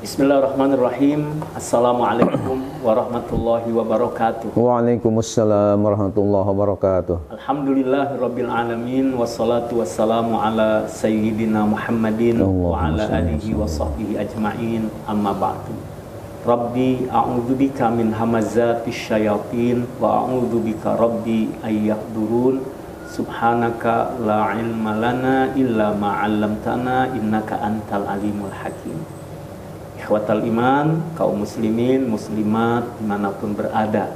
Bismillahirrahmanirrahim. Assalamualaikum warahmatullahi wabarakatuh. Waalaikumsalam warahmatullahi wabarakatuh. Alhamdulillahirabbil alamin wassalatu wassalamu ala sayyidina Muhammadin wa ala alihi wa sahbihi ajmain. Amma ba'du. Rabbi a'udzubika min hamazatis syayatin wa a'udzubika rabbi ayyahdurun. Subhanaka la ilma lana illa ma 'allamtana innaka antal alimul hakim. Ikhwatal iman, kaum muslimin, muslimat dimanapun berada.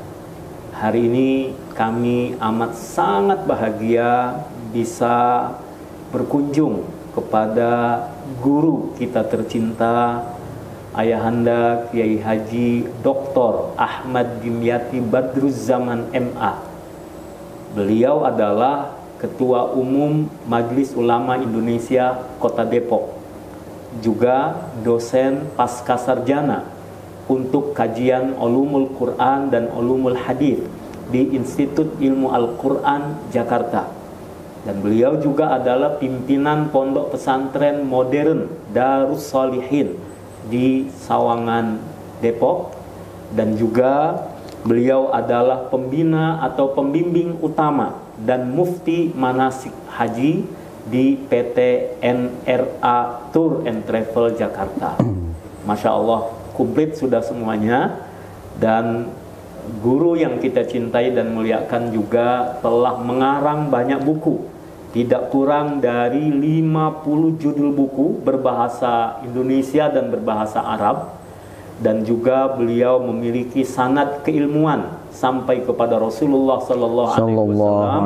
Hari ini kami amat sangat bahagia bisa berkunjung kepada guru kita tercinta, Ayahanda Kiai Haji Dr. Ahmad Dimyati Badruzzaman MA. Beliau adalah Ketua Umum Majelis Ulama Indonesia Kota Depok, juga dosen pasca sarjana untuk kajian ulumul Quran dan ulumul hadis di Institut Ilmu Al-Quran Jakarta. Dan beliau juga adalah pimpinan pondok pesantren modern Darus Shalihin di Sawangan, Depok. Dan juga beliau adalah pembina atau pembimbing utama dan mufti manasik haji di PT NRA Tour and Travel Jakarta. Masya Allah, komplit sudah semuanya. Dan guru yang kita cintai dan muliakan juga telah mengarang banyak buku, tidak kurang dari 50 judul buku berbahasa Indonesia dan berbahasa Arab. Dan juga beliau memiliki sanad keilmuan sampai kepada Rasulullah Sallallahu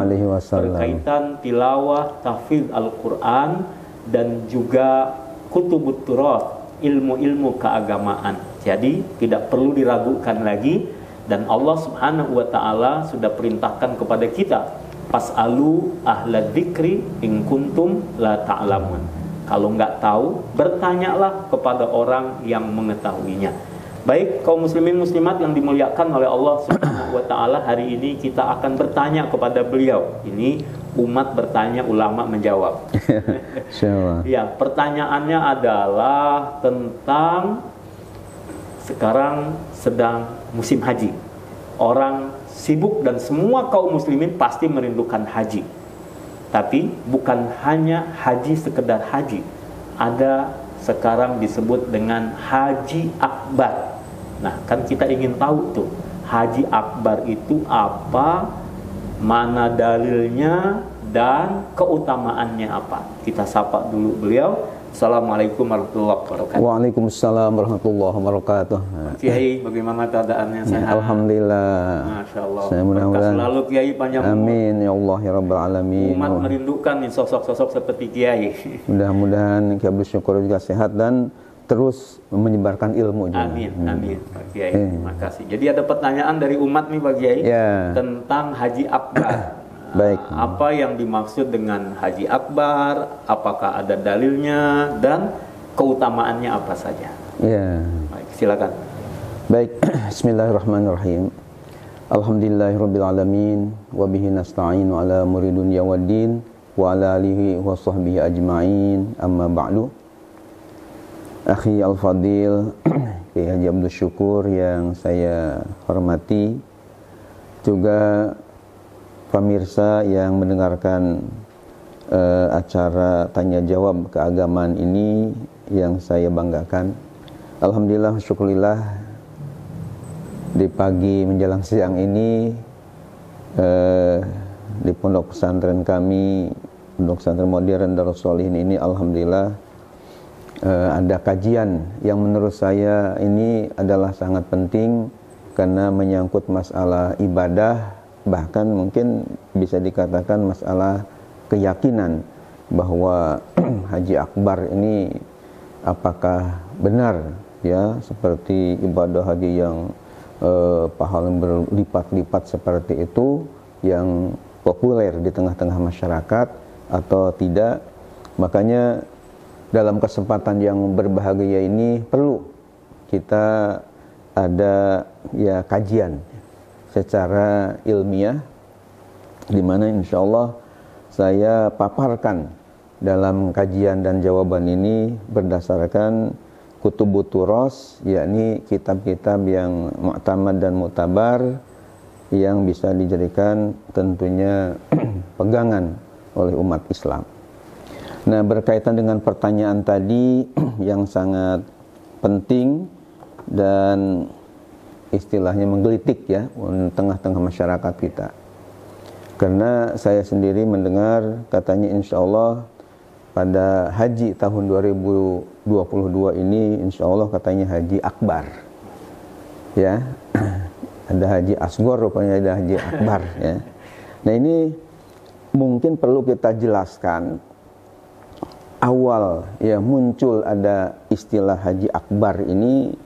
Alaihi Wasallam berkaitan tilawah, tahfidz Al-Quran, dan juga kutubut turath, ilmu-ilmu keagamaan. Jadi tidak perlu diragukan lagi, dan Allah Subhanahu wa Ta'ala sudah perintahkan kepada kita, fas'alu ahla dzikri in kuntum la ta'lamun. Kalau nggak tahu, bertanyalah kepada orang yang mengetahuinya. Baik, kaum muslimin muslimat yang dimuliakan oleh Allah Subhanahu wa Ta'ala, hari ini kita akan bertanya kepada beliau. Ini umat bertanya, ulama menjawab. Ya, pertanyaannya adalah tentang sekarang sedang musim haji. Orang sibuk dan semua kaum muslimin pasti merindukan haji. Tapi bukan hanya haji sekedar haji. Ada sekarang disebut dengan haji akbar. Nah, kan kita ingin tahu tuh, haji akbar itu apa, mana dalilnya, dan keutamaannya apa. Kita sapa dulu beliau. Assalamualaikum warahmatullahi wabarakatuh. Waalaikumsalam warahmatullahi wabarakatuh. Kiai, bagaimana keadaannya? Sehat? Alhamdulillah. Masya Allah. Saya mudah-mudahan selalu Kiai panjang umur. Amin ya Allah ya Rabbal Alamin. Umat merindukan nih sosok-sosok seperti Kiai. Mudah-mudahan Kiai Abdul Syukur juga sehat dan terus menyebarkan ilmu juga. Amin, amin Pak Kiai. Terima kasih. Jadi ada pertanyaan dari umat nih Pak Kiai tentang haji akbar. Baik. Apa yang dimaksud dengan haji akbar? Apakah ada dalilnya dan keutamaannya apa saja? Ya. Baik, silakan. Baik. Bismillahirrahmanirrahim. Alhamdulillahirabbil alamin wa bihi nasta'inu ala umuri dunya waddin wa ala alihi wa sahbihi ajmain. Amma ba'du. Akhi Al-Fadil Kiai Haji Abdul Syukur yang saya hormati, juga pemirsa yang mendengarkan acara tanya jawab keagamaan ini yang saya banggakan. Alhamdulillah, syukurillah, di pagi menjelang siang ini di pondok pesantren kami, pondok pesantren modern Darus Shalihin ini, alhamdulillah ada kajian yang menurut saya ini adalah sangat penting karena menyangkut masalah ibadah. Bahkan mungkin bisa dikatakan masalah keyakinan bahwa haji akbar ini apakah benar ya, seperti ibadah haji yang pahala berlipat-lipat seperti itu yang populer di tengah-tengah masyarakat atau tidak. Makanya dalam kesempatan yang berbahagia ini perlu kita ada ya kajian secara ilmiah, di mana insya Allah saya paparkan dalam kajian dan jawaban ini berdasarkan kutubut turos, yakni kitab-kitab yang mu'tamad dan mu'tabar yang bisa dijadikan tentunya pegangan oleh umat Islam. Nah, berkaitan dengan pertanyaan tadi yang sangat penting dan istilahnya menggelitik ya di tengah-tengah masyarakat kita. Karena saya sendiri mendengar katanya insya Allah pada haji tahun 2022 ini insya Allah katanya haji akbar. Ya, ada haji asghar rupanya ada haji akbar ya. Nah, ini mungkin perlu kita jelaskan awal ya muncul ada istilah haji akbar ini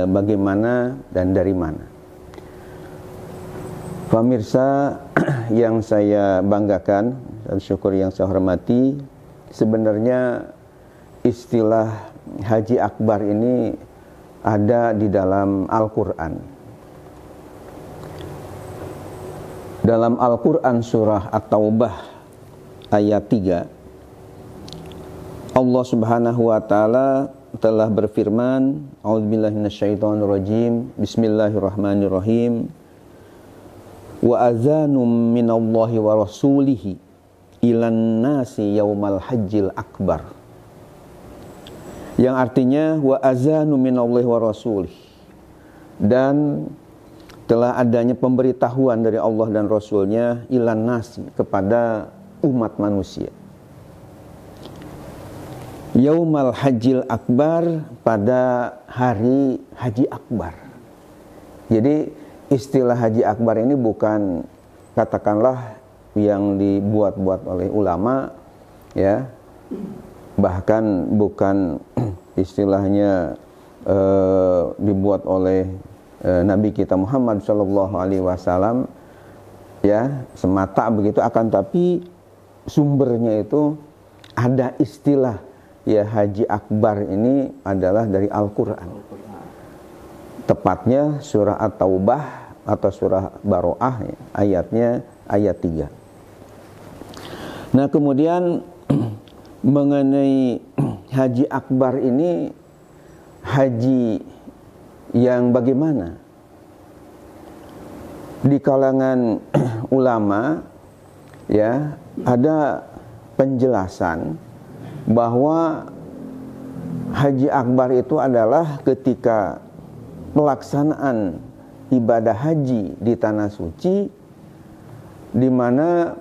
bagaimana dan dari mana. Pemirsa yang saya banggakan dan syukur yang saya hormati, sebenarnya istilah haji akbar ini ada di dalam Al-Quran. Dalam Al-Quran surah At-Taubah ayat 3, Allah Subhanahu wa taala telah berfirman, A'udzubillahi minasyaitonirrajim, Bismillahirrahmanirrahim. Wa azanum minallahi wa rasulihi ilan nasi yaumal hajjil akbar. Yang artinya wa azanum minallahi wa rasulih, dan telah adanya pemberitahuan dari Allah dan Rasulnya ilan nasi kepada umat manusia. Yaumal hajjil akbar, pada hari haji akbar. Jadi istilah haji akbar ini bukan katakanlah yang dibuat-buat oleh ulama ya, bahkan bukan istilahnya dibuat oleh Nabi kita Muhammad Shallallahu Alaihi Wasallam ya semata begitu, akan tapi sumbernya itu ada istilah ya haji akbar ini adalah dari Al-Quran. Tepatnya surah At-Taubah atau surah Baroah ya, ayatnya ayat 3. Nah, kemudian mengenai haji akbar ini haji yang bagaimana? Di kalangan ulama ya ada penjelasan bahwa haji akbar itu adalah ketika pelaksanaan ibadah haji di tanah suci, di mana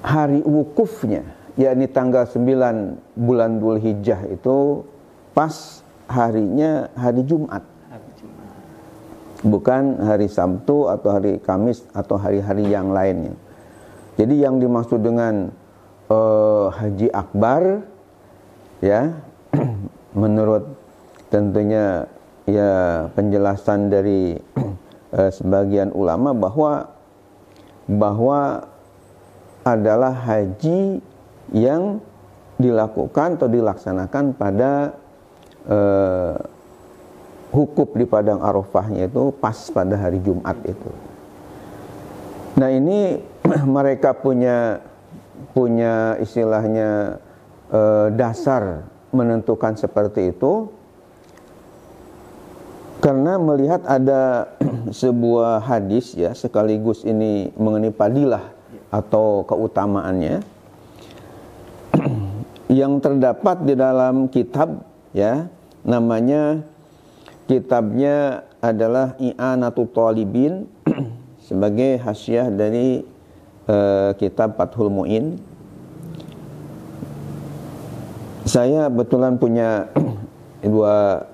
hari wukufnya yakni tanggal 9 bulan Dzulhijjah itu pas harinya hari Jumat, bukan hari Sabtu atau hari Kamis atau hari-hari yang lainnya. Jadi yang dimaksud dengan haji akbar ya menurut tentunya ya penjelasan dari sebagian ulama bahwa adalah haji yang dilakukan atau dilaksanakan pada hukuf di padang Arafahnya itu pas pada hari Jumat itu. Nah, ini mereka punya istilahnya dasar menentukan seperti itu karena melihat ada sebuah hadis ya, sekaligus ini mengenai fadilah atau keutamaannya yang terdapat di dalam kitab ya, namanya kitabnya adalah I'anatul Talibin sebagai hasyiah dari kitab Fathul Mu'in. Saya betulan punya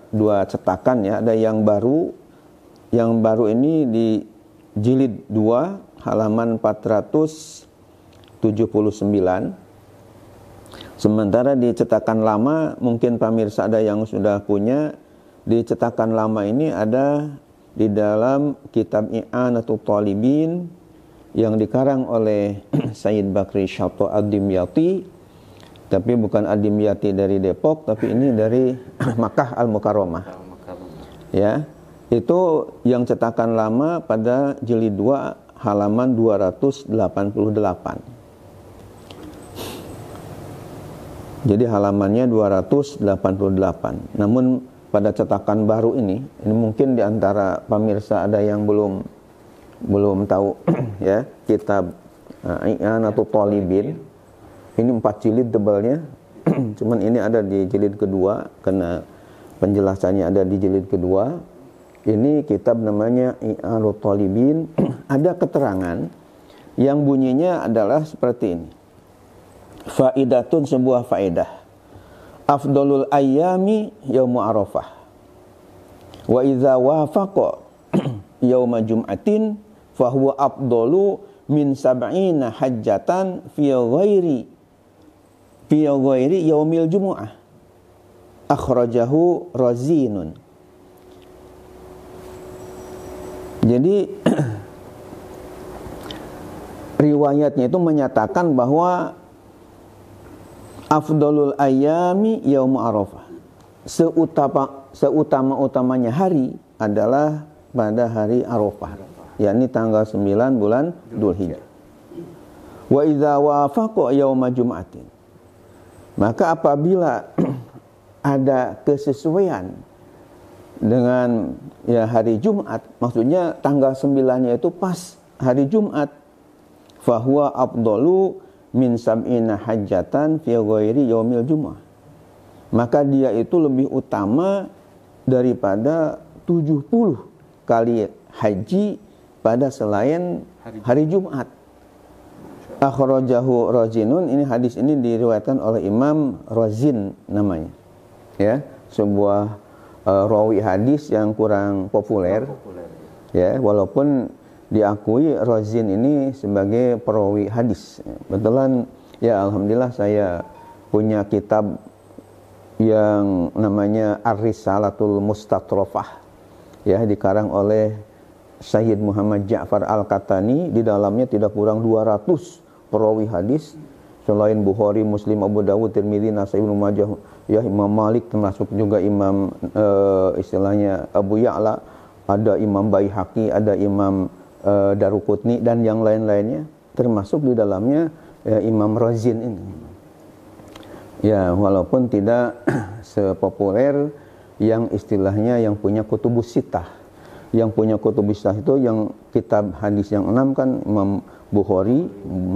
dua cetakan ya, ada yang baru. Yang baru ini di jilid 2 halaman 479. Sementara di cetakan lama, mungkin pemirsa ada yang sudah punya, di cetakan lama ini ada di dalam kitab I'anatul Talibin yang dikarang oleh Sayyid Bakri Syato Ad-Dimyati, tapi bukan Ad-Dimyati dari Depok, tapi ini dari Makkah Al-Mukarramah. Ya, itu yang cetakan lama pada jilid 2 halaman 288. Jadi halamannya 288. Namun pada cetakan baru ini mungkin di antara pemirsa ada yang belum tahu ya, kitab I'anatul Talibin. Ini 4 jilid tebalnya. Cuman ini ada di jilid kedua karena penjelasannya ada di jilid kedua. Ini kitab namanya I'anatul Talibin. Ada keterangan yang bunyinya adalah seperti ini. Faidatun, sebuah faedah. Afdalul ayyami yaumu Arafah. Wa idza wafaqa yauma jum'atin fahuwa afdalu min sab'ina hajjatan fi ghairi yaumil jumu'ah. Akhrajahu Razinun. Jadi riwayatnya itu menyatakan bahwa afdalul ayyami yaum Arafah, seutama-utamanya hari adalah pada hari Arafah, yakni tanggal 9 bulan Dzulhijjah. Wa idza wafaqa yauma jum'atin, maka apabila ada kesesuaian dengan ya hari Jumat, maksudnya tanggal 9-nya itu pas hari Jumat, fahuwa afdalu min sab'ina hajjatan fi ghairi yaumil jumu'ah, maka dia itu lebih utama daripada 70 kali haji pada selain hari Jumat. Akhrajahu Razinun, ini hadis ini diriwayatkan oleh Imam Razin namanya. Ya, sebuah rawi hadis yang kurang populer. Ya, walaupun diakui Razin ini sebagai perawi hadis. Betulan ya, alhamdulillah saya punya kitab yang namanya Ar-Risalatul Mustatrofah, ya, dikarang oleh Sayyid Muhammad Ja'far Al-Katani. Di dalamnya tidak kurang 200 perawi hadis selain Bukhari, Muslim, Abu Dawud, Tirmidzi, Nasai, Ibnu Majah, ya, Imam Malik, termasuk juga Imam istilahnya Abu Ya'la, ada Imam Baihaqi, ada Imam Daruqutni dan yang lain-lainnya, termasuk di dalamnya ya, Imam Razin ini. Ya, walaupun tidak sepopuler yang istilahnya yang punya kutubus sittah. Yang punya kutubus sittah itu yang kitab hadis yang 6 kan Imam Bukhari,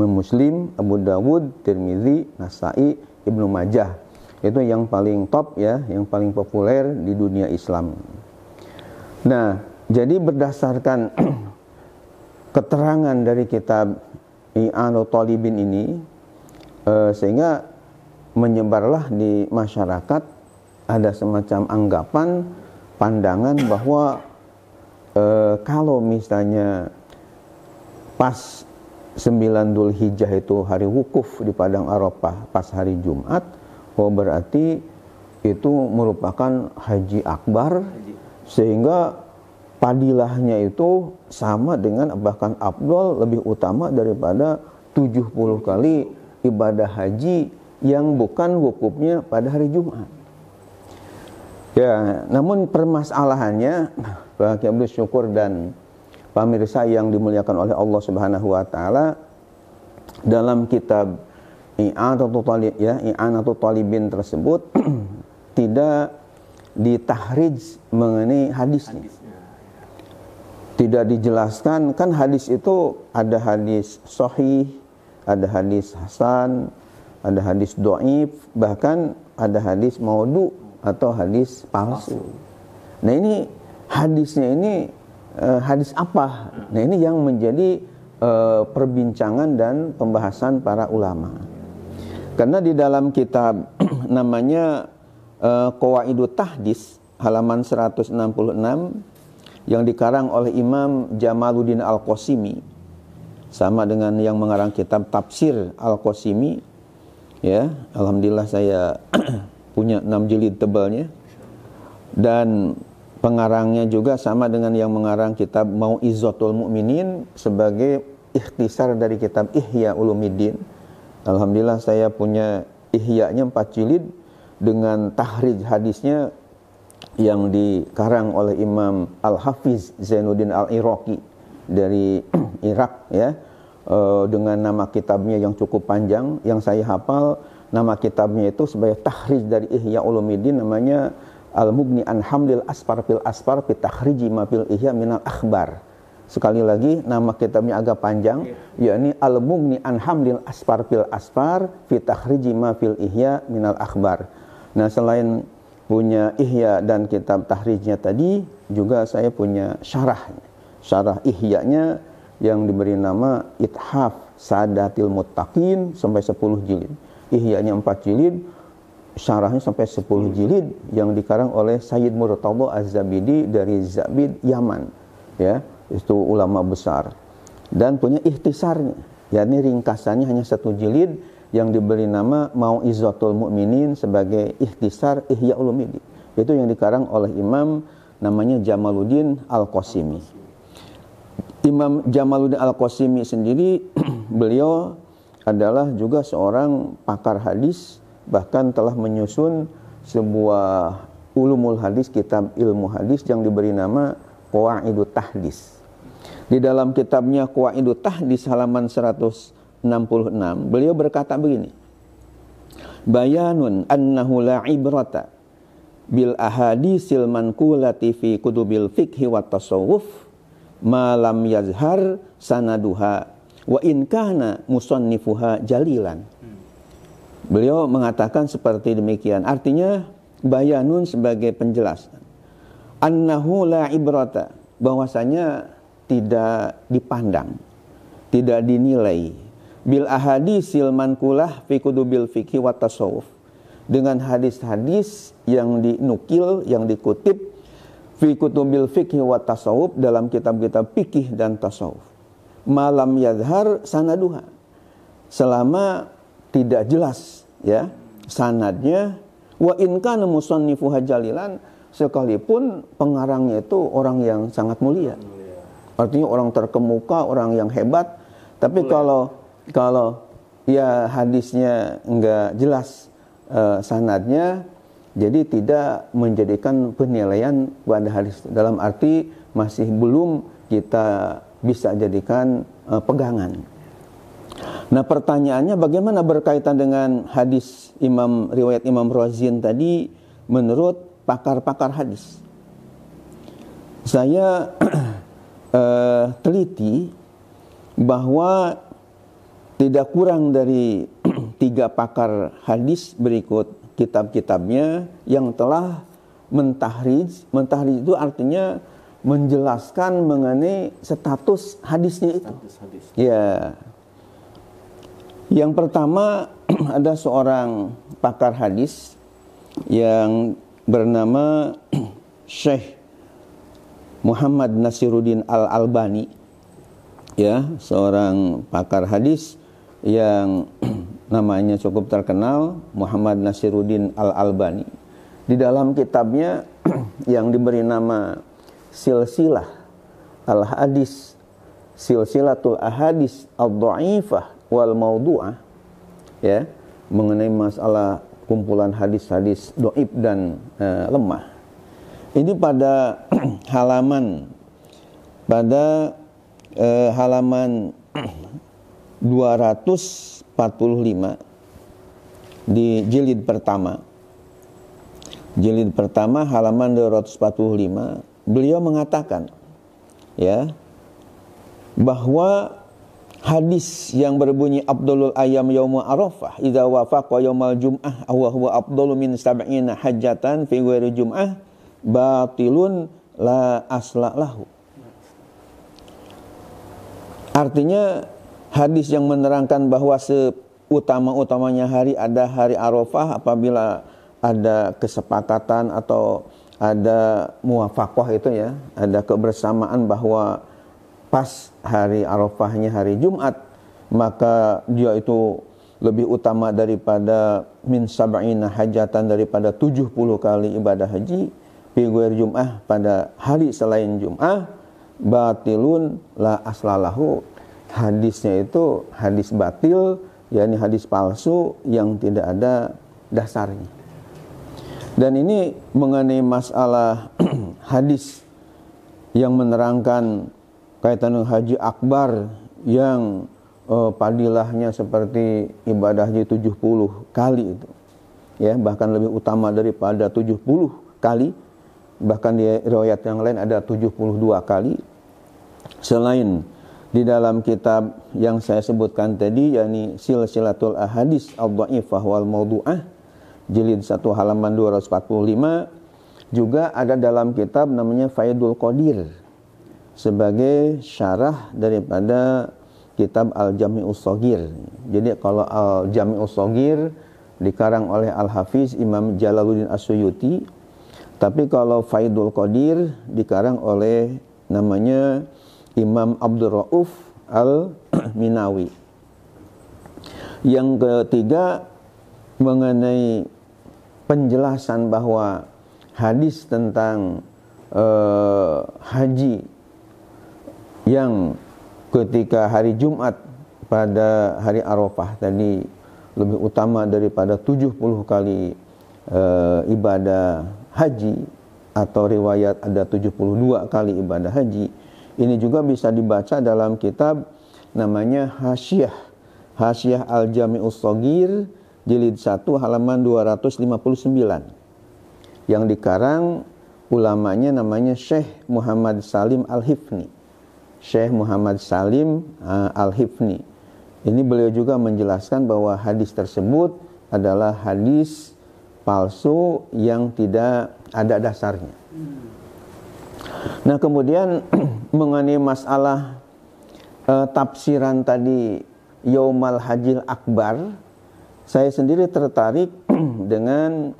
Muslim, Abu Dawud, Tirmidzi, Nasai, Ibnu Majah. Itu yang paling top ya, yang paling populer di dunia Islam. Nah, jadi berdasarkan keterangan dari kitab I'anatul Talibin ini, sehingga menyebarlah di masyarakat ada semacam anggapan, pandangan bahwa kalau misalnya pas 9 Dzulhijjah itu hari wukuf di Padang Arafah pas hari Jumat, oh berarti itu merupakan haji akbar, sehingga padilahnya itu sama dengan, bahkan afdal, lebih utama daripada 70 kali ibadah haji yang bukan wukufnya pada hari Jumat. Ya, namun permasalahannya bagi Abdul Syukur dan pemirsa yang dimuliakan oleh Allah Subhanahu wa taala, dalam kitab I'anatul Talibin tersebut tidak ditahrij mengenai hadisnya. Tidak dijelaskan, kan hadis itu ada hadis sahih, ada hadis hasan, ada hadis dhaif, bahkan ada hadis maudhu atau hadis palsu. Nah, ini hadisnya ini hadis apa? Nah, ini yang menjadi perbincangan dan pembahasan para ulama. Karena di dalam kitab namanya Qawaidut Tahdits halaman 166 yang dikarang oleh Imam Jamaluddin Al-Qasimi, sama dengan yang mengarang kitab Tafsir Al-Qasimi, ya, alhamdulillah saya punya 6 jilid tebalnya, dan pengarangnya juga sama dengan yang mengarang kitab Mau'izatul Mu'minin sebagai ikhtisar dari kitab Ihya Ulumuddin. Alhamdulillah saya punya Ihya-nya 4 jilid dengan tahrij hadisnya yang dikarang oleh Imam Al-Hafiz Zainuddin Al-Iraqi dari Irak, ya, dengan nama kitabnya yang cukup panjang, yang saya hafal nama kitabnya itu sebagai takhrij dari Ihya Ulumuddin, namanya Al-Mughni an Hamdil Asfar fil Asfar fi takhriji ma fil Ihya minal akhbar. Sekali lagi, nama kitabnya agak panjang, yakni Al-Mughni an Hamdil Asfar fil Asfar fi takhriji ma fil Ihya minal akhbar. Nah, selain punya Ihya dan kitab tahrijnya tadi, juga saya punya syarah Ihya'nya yang diberi nama Ithaf Sadatil Muttaqin sampai 10 jilid. Ihya'nya 4 jilid, syarahnya sampai 10 jilid yang dikarang oleh Sayyid Murtadha Az-Zabidi dari Zabid, Yaman. Ya, itu ulama besar. Dan punya ikhtisarnya, yakni ringkasannya hanya 1 jilid yang diberi nama Mau'izatul Mu'minin sebagai ikhtisar Ihya Ulumuddin. Itu yang dikarang oleh Imam namanya Jamaluddin Al-Qasimi. Imam Jamaluddin Al-Qasimi sendiri beliau adalah juga seorang pakar hadis, bahkan telah menyusun sebuah ulumul hadis, kitab ilmu hadis yang diberi nama Qawaidut Tahdits. Di dalam kitabnya Qawaidut Tahdits halaman 166, beliau berkata begini: Bayanun annahu la ibrata bil ahadisil manqulati fi kutubil fiqhi wat tasawuf ma lam yazhar sanaduha wa in kana musannifuha jalilan. Beliau mengatakan seperti demikian. Artinya bayanun sebagai penjelasan. Annahu la ibrata, bahwasanya tidak dipandang, tidak dinilai bil ahadisil manqulah fi kutubil fiqhi wat tasawuf, dengan hadis-hadis yang dinukil, yang dikutip fi kutubil fiqhi wat tasawuf, dalam kitab-kitab fikih dan tasawuf, malam yadhar sanaduha, selama tidak jelas ya sanadnya, wa in kana musannifuha jalilan, sekalipun pengarangnya itu orang yang sangat mulia, artinya orang terkemuka, orang yang hebat, tapi kalau ya hadisnya enggak jelas sanadnya, jadi tidak menjadikan penilaian pada hadis, dalam arti masih belum kita bisa jadikan pegangan. Nah, pertanyaannya bagaimana berkaitan dengan hadis riwayat Imam Razin tadi menurut pakar-pakar hadis? Saya teliti bahwa tidak kurang dari 3 pakar hadis berikut kitab-kitabnya yang telah mentahrij. Mentahrij itu artinya menjelaskan mengenai status hadisnya itu. Ya. Yang pertama ada seorang pakar hadis yang bernama Syekh Muhammad Nasiruddin Al-Albani, ya, seorang pakar hadis yang namanya cukup terkenal, Muhammad Nasiruddin Al-Albani. Di dalam kitabnya yang diberi nama Silsilah Al-Hadis, Silsilatul Ahadis Ad-Dha'ifah wal Maudu'ah, ya, mengenai masalah kumpulan hadis-hadis dhaif dan lemah. Ini pada halaman 245 di jilid pertama. Jilid pertama halaman 245, beliau mengatakan ya bahwa hadis yang berbunyi afdalul ayyam yaumul arafah idza wafaqa yaumal jum'ah wa huwa afdalu min sab'ina hajjatan fi ghairi jum'ah batilun la asla lahu. Artinya hadis yang menerangkan bahwa seutama-utamanya hari ada hari Arafah apabila ada kesepakatan atau ada muwafaqah, itu ya, ada kebersamaan bahwa pas hari Arafahnya hari Jumat, maka dia itu lebih utama daripada min sab'ina hajatan, daripada 70 kali ibadah haji fi ghairi Jum'ah, pada hari selain Jum'ah, batilun la aslalahu, hadisnya itu hadis batil, yakni hadis palsu yang tidak ada dasarnya. Dan ini mengenai masalah hadis yang menerangkan kaitan dengan haji akbar yang padilahnya seperti ibadah haji 70 kali itu. Ya, bahkan lebih utama daripada 70 kali. Bahkan di riwayat yang lain ada 72 kali. Selain di dalam kitab yang saya sebutkan tadi, yakni Silsilatul Ahadits Ad-Dhaifah wal Mawdu'ah, jilid 1 halaman 245, juga ada dalam kitab namanya Faidul Qadir sebagai syarah daripada kitab Al-Jami'us Shaghir. Jadi kalau Al-Jami'us Shaghir dikarang oleh Al-Hafiz Imam Jalaluddin As-Suyuti, tapi kalau Faidul Qadir dikarang oleh namanya Imam Abdul Rauf Al-Minawi. Yang ketiga, mengenai penjelasan bahwa hadis tentang haji yang ketika hari Jumat pada hari Arafah tadi lebih utama daripada 70 kali ibadah haji, atau riwayat ada 72 kali ibadah haji. Ini juga bisa dibaca dalam kitab namanya Hasyiah Al-Jami'us Shaghir jilid 1 halaman 259 yang dikarang ulamanya namanya Syekh Muhammad Salim Al-Hifni. Syekh Muhammad Salim Al-Hifni. Ini beliau juga menjelaskan bahwa hadis tersebut adalah hadis palsu yang tidak ada dasarnya. Nah, kemudian mengenai masalah tafsiran tadi Yaumal Hajjil Akbar, saya sendiri tertarik dengan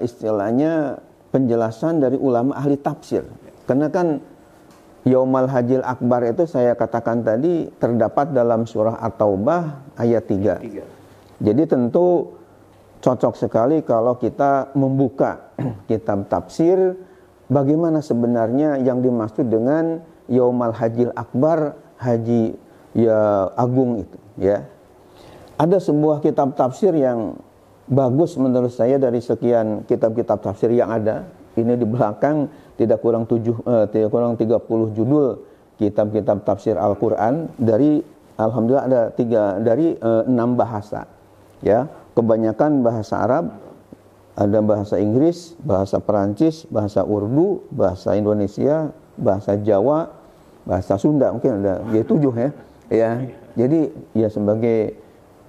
istilahnya penjelasan dari ulama ahli tafsir. Karena kan Yaumal Hajjil Akbar itu saya katakan tadi terdapat dalam surah At-Taubah ayat 3. Jadi tentu cocok sekali kalau kita membuka kitab tafsir bagaimana sebenarnya yang dimaksud dengan Yaumal Hajjil Akbar, haji ya agung itu, ya. Ada sebuah kitab tafsir yang bagus menurut saya dari sekian kitab-kitab tafsir yang ada. Ini di belakang tidak kurang 30 judul kitab-kitab tafsir Al-Qur'an dari alhamdulillah ada 6 bahasa. Ya, kebanyakan bahasa Arab, ada bahasa Inggris, bahasa Perancis, bahasa Urdu, bahasa Indonesia, bahasa Jawa, bahasa Sunda, mungkin ada ya 7 ya. Ya. Jadi ya sebagai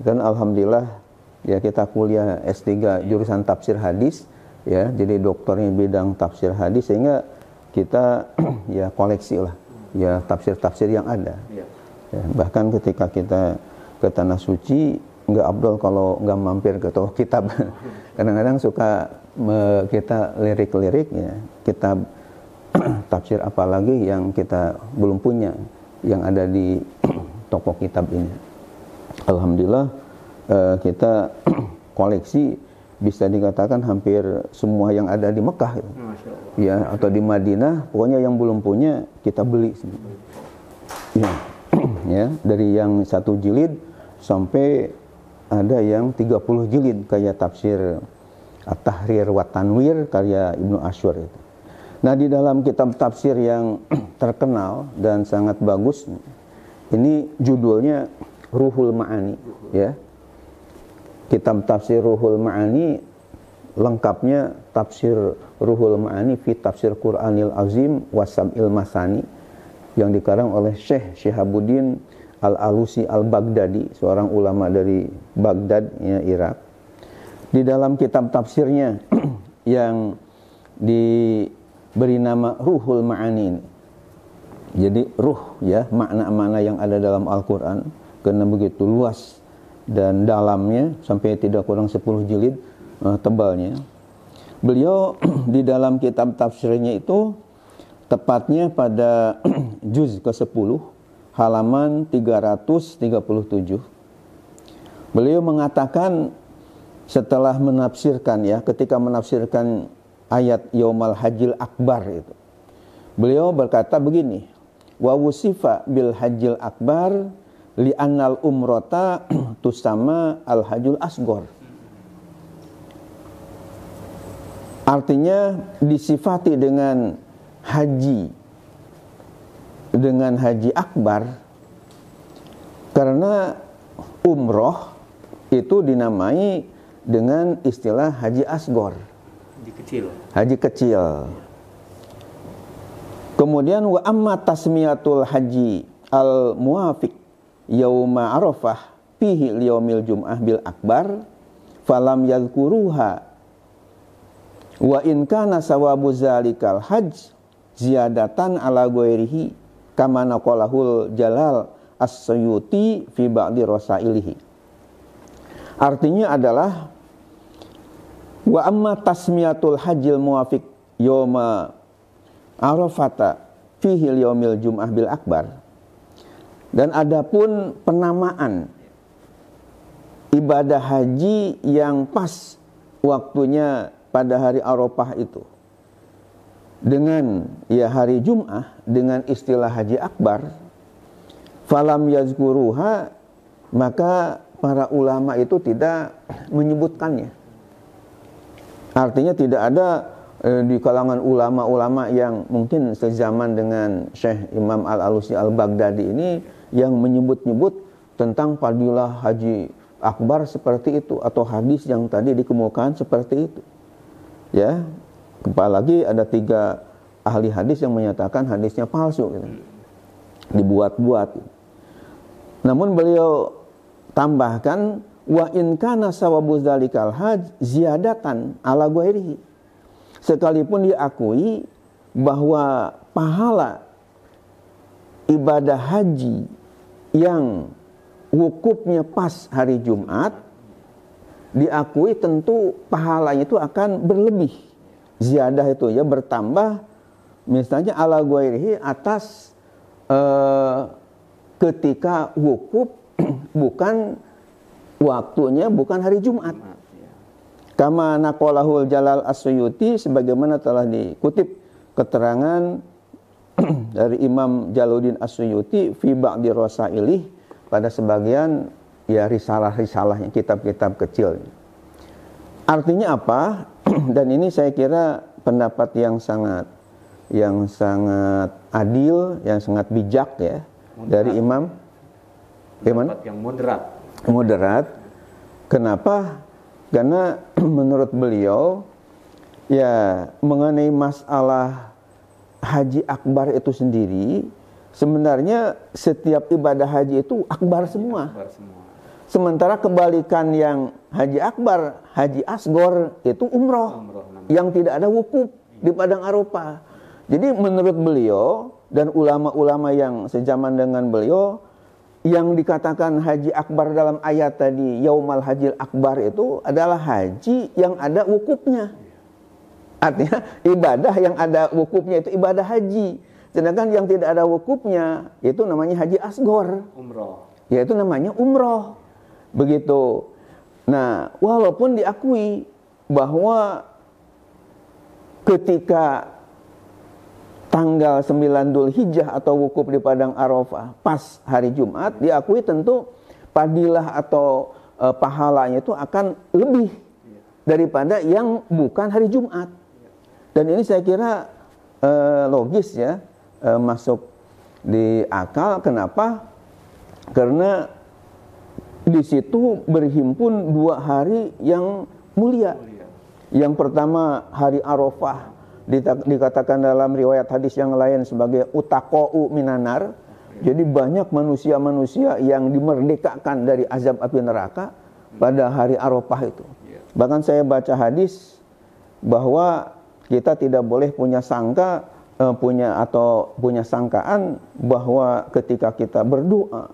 kan alhamdulillah ya kita kuliah S3 jurusan tafsir hadis, ya, jadi doktornya bidang tafsir hadis, sehingga kita ya koleksi lah ya tafsir-tafsir yang ada. Ya, bahkan ketika kita ke Tanah Suci nggak abdol kalau nggak mampir ke toko kitab. Kadang-kadang suka kita lirik-lirik ya kitab tafsir apalagi yang kita belum punya yang ada di toko kitab ini. Alhamdulillah kita koleksi bisa dikatakan hampir semua yang ada di Mekah gitu. Ya, atau di Madinah, pokoknya yang belum punya kita beli. Ya, ya, dari yang 1 jilid sampai ada yang 30 jilid kayak tafsir At-Tahrir wa Tanwir karya Ibnu Asyur itu. Nah, di dalam kitab tafsir yang terkenal dan sangat bagus, ini judulnya Ruhul Ma'ani, ya. Kitab tafsir Ruhul Ma'ani lengkapnya tafsir Ruhul Ma'ani fi tafsir Qur'anil Azim wa Sab'il Masani yang dikarang oleh Syekh Syihabuddin Al-Alusi Al-Baghdadi, seorang ulama dari Baghdad, ya, Irak. Di dalam kitab tafsirnya yang diberi nama Ruhul Ma'ani ini. Jadi ruh, ya, makna-makna yang ada dalam Al-Qur'an, karena begitu luas dan dalamnya sampai tidak kurang 10 jilid tebalnya. Beliau di dalam kitab tafsirnya itu tepatnya pada juz ke-10 halaman 337 beliau mengatakan setelah menafsirkan, ya, ketika menafsirkan ayat Yaumal Hajjil Akbar itu, beliau berkata begini, wa wusifa bil hajjil akbar li annal umrata tusama al hajjul asghar. Artinya disifati dengan haji akbar Karena umroh itu dinamai dengan istilah haji asgor, haji kecil. Kemudian wa amma tasmiyatul haji al muwafiq yauma arafah fihi liyaumil jum'ah bil akbar falam yadhkuruha wa in kana sawabu zalikal hajj ziyadatan ala ghairihi kama naqalahul jalal as-suyuti fi ba'di rasailihi. Artinya adalah wa amma tasmiyatul hajjil muwafiq yauma arafata fihi yaumil jum'ah bil akbar, dan adapun penamaan ibadah haji yang pas waktunya pada hari Arafah itu dengan hari Jum'ah dengan istilah haji akbar, falam yazkuruha, maka para ulama itu tidak menyebutkannya. Artinya tidak ada di kalangan ulama-ulama yang mungkin sezaman dengan Syekh Imam Al-Alusi Al-Baghdadi ini yang menyebut-nyebut tentang fadilah haji akbar seperti itu, atau hadis yang tadi dikemukakan seperti itu. Ya, apalagi ada 3 ahli hadis yang menyatakan hadisnya palsu gitu. Dibuat-buat. Namun beliau tambahkan wa in kana sawabu zalikal hajj ziyadatan ala ghairihi, sekalipun diakui bahwa pahala ibadah haji yang wukufnya pas hari Jumat, diakui tentu pahalanya itu akan berlebih. Ziyadah itu ya bertambah, misalnya ala ghairihi atas ketika wukuf bukan waktunya, bukan hari Jumat. Kama naqalahul Jalal As-Suyuti, sebagaimana telah dikutip keterangan dari Imam Jalaluddin As-Suyuti fi ba'di rasailih, pada sebagian risalah-risalahnya, kitab-kitab kecil. Artinya apa? Dan ini saya kira pendapat yang sangat adil, yang sangat bijak ya, moderat. Dari Imam yang moderat. Moderat. Kenapa? Karena menurut beliau ya mengenai masalah haji akbar itu sendiri, sebenarnya setiap ibadah haji itu akbar semua. Sementara kebalikan yang haji akbar, haji asgor itu umroh yang tidak ada wukuf di padang Arafah. Jadi menurut beliau dan ulama-ulama yang sejaman dengan beliau, yang dikatakan haji akbar dalam ayat tadi yaumal hajil akbar itu adalah haji yang ada wukufnya. Artinya ibadah yang ada wukufnya itu ibadah haji. Sedangkan yang tidak ada wukufnya itu namanya haji asgor, umroh. Yaitu namanya umroh. Begitu. Nah, walaupun diakui bahwa ketika tanggal 9 Dzulhijjah atau wukuf di padang Arafah pas hari Jumat, diakui tentu fadilah atau pahalanya itu akan lebih daripada yang bukan hari Jumat. Dan ini saya kira logis ya, masuk di akal. Kenapa? Karena di situ berhimpun 2 hari yang mulia. Yang pertama hari Arafah, dikatakan dalam riwayat hadis yang lain sebagai utaqa'u minanar. Jadi banyak manusia-manusia yang dimerdekakan dari azab api neraka pada hari Arafah itu. Bahkan saya baca hadis bahwa kita tidak boleh punya sangkaan bahwa ketika kita berdoa,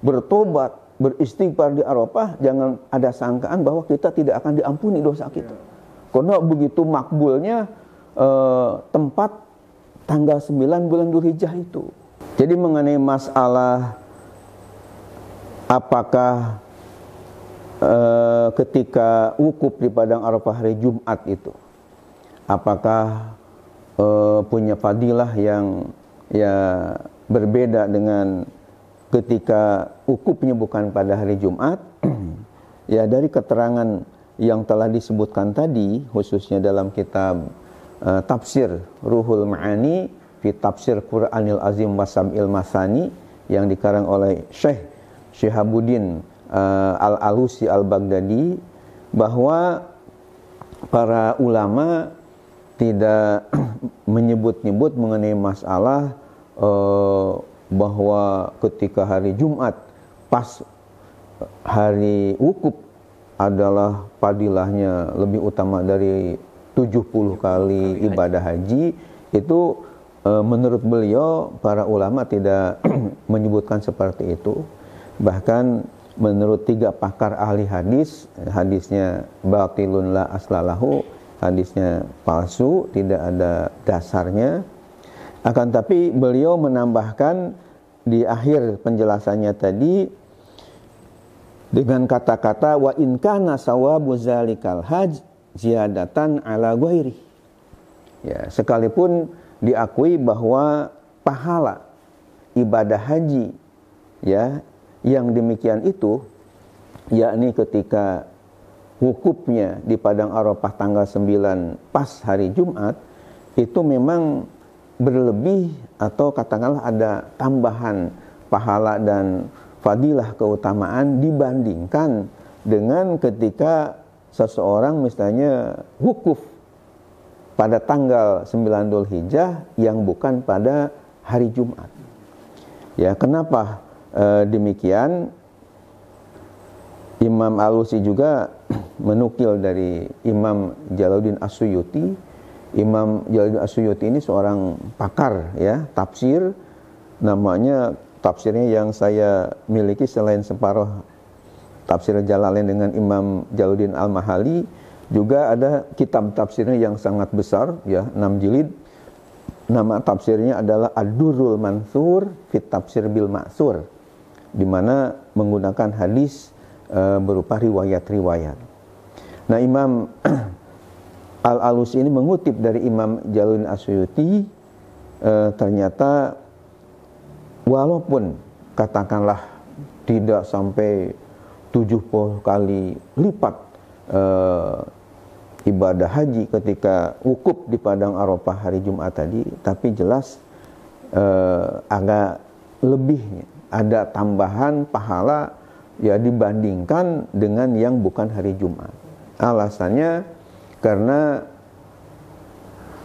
bertobat, beristighfar di Arafah, jangan ada sangkaan bahwa kita tidak akan diampuni dosa kita. Karena begitu makbulnya tempat tanggal 9 bulan Dzulhijjah itu. Jadi mengenai masalah apakah ketika wukuf di padang Arafah hari Jumat itu, apakah punya fadilah yang berbeda dengan ketika wukufnya bukan pada hari Jumat? Ya, dari keterangan yang telah disebutkan tadi, khususnya dalam kitab Tafsir Ruhul Ma'ani fi Tafsir Qur'anil Azim Wasam'il Masani yang dikarang oleh Syekh Syihabuddin Al-Alusi Al-Baghdadi, bahwa para ulama tidak menyebut-nyebut mengenai masalah bahwa ketika hari Jumat pas hari wukuf adalah fadilahnya lebih utama dari 70 kali ibadah haji. Itu menurut beliau para ulama tidak menyebutkan seperti itu. Bahkan menurut 3 pakar ahli hadis, hadisnya batilun la aslalahu, hadisnya palsu, tidak ada dasarnya. Akan tapi beliau menambahkan di akhir penjelasannya tadi dengan kata-kata wa in kana sawabu zalikal hajj ziyadatan ala ghairi. Ya, sekalipun diakui bahwa pahala ibadah haji ya yang demikian itu, yakni ketika wukufnya di Padang Arafah tanggal 9 pas hari Jumat, itu memang berlebih atau katakanlah ada tambahan pahala dan fadilah keutamaan dibandingkan dengan ketika seseorang misalnya wukuf pada tanggal 9 Dzulhijjah yang bukan pada hari Jumat. Ya, kenapa demikian? Imam Alusi juga menukil dari Imam Jalaluddin As-Suyuti. Imam Jalaluddin As-Suyuti ini seorang pakar ya tafsir, namanya tafsirnya yang saya miliki selain separuh tafsir Jalalain dengan Imam Jalaluddin Al-Mahali, juga ada kitab tafsirnya yang sangat besar ya, 6 jilid. Nama tafsirnya adalah Ad-Durrul Mansur fit Tafsir bil Ma'sur, di mana menggunakan hadis berupa riwayat-riwayat. Nah, Imam Al-Alusi ini mengutip dari Imam Jalaluddin As-Suyuti, ternyata walaupun katakanlah tidak sampai 70 kali lipat ibadah haji ketika wukuf di Padang Arafah hari Jumat tadi, tapi jelas agak lebih ada tambahan pahala ya dibandingkan dengan yang bukan hari Jumat. Alasannya karena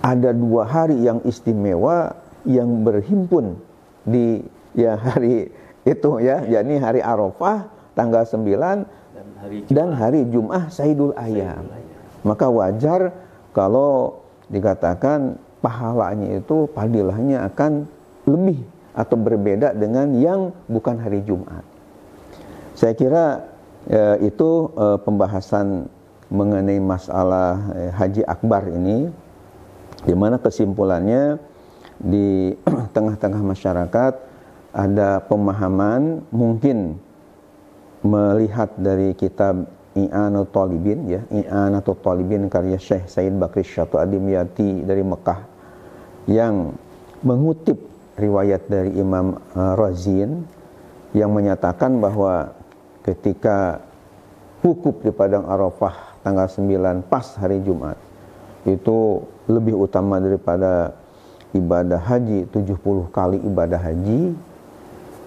ada 2 hari yang istimewa yang berhimpun di ya hari itu ya, yakni hari Arafah tanggal 9 dan hari Jum'ah Saidul Ayyam. Maka wajar kalau dikatakan pahalanya itu fadilahnya akan lebih atau berbeda dengan yang bukan hari Jumat. Saya kira itu pembahasan mengenai masalah haji akbar ini, di mana kesimpulannya di tengah-tengah masyarakat ada pemahaman, mungkin melihat dari kitab I'anatul Talibin ya, I'anatul Talibin karya Syekh Said Bakri Syatu Adimyati dari Mekah, yang mengutip riwayat dari Imam Razin yang menyatakan bahwa ketika wukuf di Padang Arafah tanggal 9 pas hari Jumat itu lebih utama daripada ibadah haji 70 kali ibadah haji.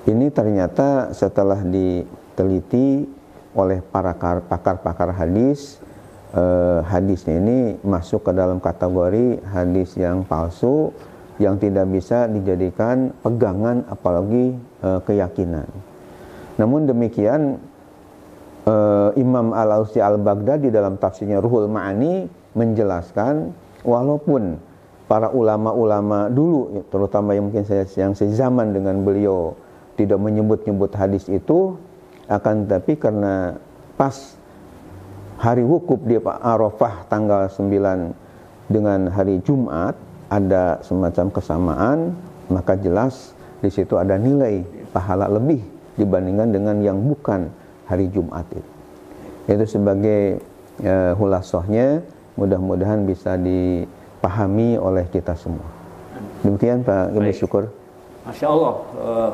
Ini ternyata setelah diteliti oleh para pakar-pakar hadis, hadisnya ini masuk ke dalam kategori hadis yang palsu, yang tidak bisa dijadikan pegangan apalagi keyakinan. Namun demikian, Imam Al-Alusi Al-Baghdadi dalam tafsirnya Ruhul Ma'ani menjelaskan, walaupun para ulama-ulama dulu, terutama yang mungkin yang sezaman dengan beliau, tidak menyebut-nyebut hadis itu, akan tetapi karena pas hari wukuf di Arafah tanggal 9 dengan hari Jumat ada semacam kesamaan, maka jelas di situ ada nilai pahala lebih dibandingkan dengan yang bukan hari Jumat itu. Itu sebagai hulasahnya, mudah-mudahan bisa dipahami oleh kita semua. Demikian Pak Ibnu Syukur. Masya Allah,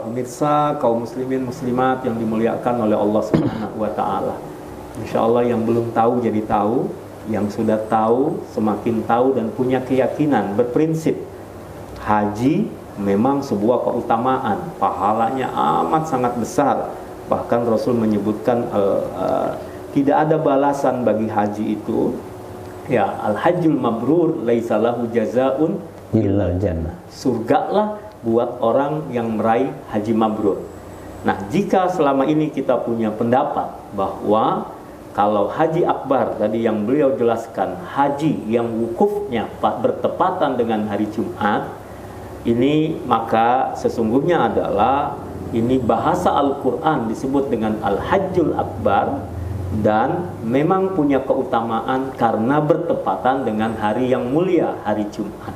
pemirsa kaum muslimin muslimat yang dimuliakan oleh Allah Subhanahu wa Ta'ala. Insya Allah yang belum tahu jadi tahu, yang sudah tahu semakin tahu dan punya keyakinan, berprinsip haji memang sebuah keutamaan, pahalanya amat sangat besar, Bahkan Rasul menyebutkan tidak ada balasan bagi haji itu, ya, al-hajjul mabrur laisa lahu jazaun illa jannah. Surgalah buat orang yang meraih haji mabrur. Nah, jika selama ini kita punya pendapat bahwa kalau haji akbar tadi yang beliau jelaskan, haji yang wukufnya bertepatan dengan hari Jumat, ini maka sesungguhnya adalah ini bahasa Al-Quran disebut dengan Al-Hajjul Akbar, dan memang punya keutamaan karena bertepatan dengan hari yang mulia, hari Jumat.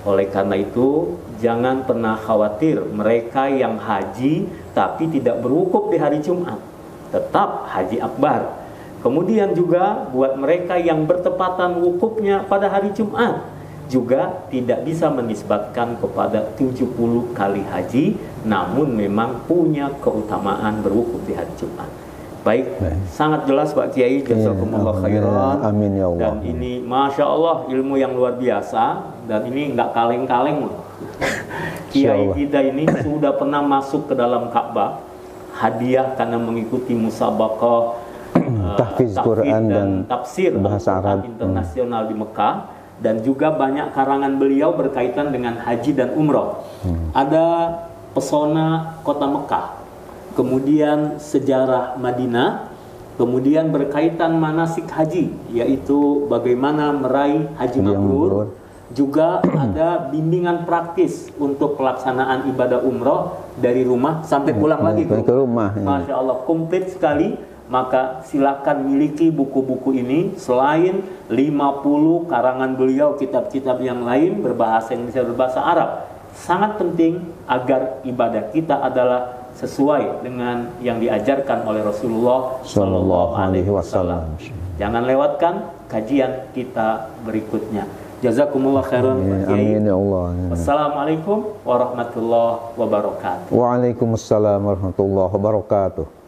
Oleh karena itu, jangan pernah khawatir mereka yang haji tapi tidak berwukuf di hari Jumat, tetap haji akbar. Kemudian juga buat mereka yang bertepatan wukufnya pada hari Jumat, juga tidak bisa menisbatkan kepada 70 kali haji, namun memang punya keutamaan berwukuf di hari Jumat. Baik, sangat jelas Pak Kiai, jazakumullah khairan. Amin ya Allah. Dan ini Masya Allah ilmu yang luar biasa, dan ini nggak kaleng-kaleng. Kiai kita ini sudah pernah masuk ke dalam Ka'bah, hadiah karena mengikuti musabaqah tahfiz Quran dan tafsir bahasa Arab internasional di Mekah, dan juga banyak karangan beliau berkaitan dengan haji dan umroh. Ada pesona kota Mekah, kemudian sejarah Madinah, kemudian berkaitan manasik haji, yaitu bagaimana meraih haji mabrur. Juga ada bimbingan praktis untuk pelaksanaan ibadah umroh dari rumah sampai pulang lagi ke rumah. Masya Allah, komplit sekali. Maka silakan miliki buku-buku ini. Selain 50 karangan beliau, kitab-kitab yang lain berbahasa Indonesia, berbahasa Arab, sangat penting agar ibadah kita adalah sesuai dengan yang diajarkan oleh Rasulullah Sallallahu Alaihi Wasallam. Jangan lewatkan kajian kita berikutnya. Jazakumullah khairan. Amin ya Allah. Wassalamualaikum warahmatullahi wabarakatuh. Waalaikumsalam warahmatullahi wabarakatuh.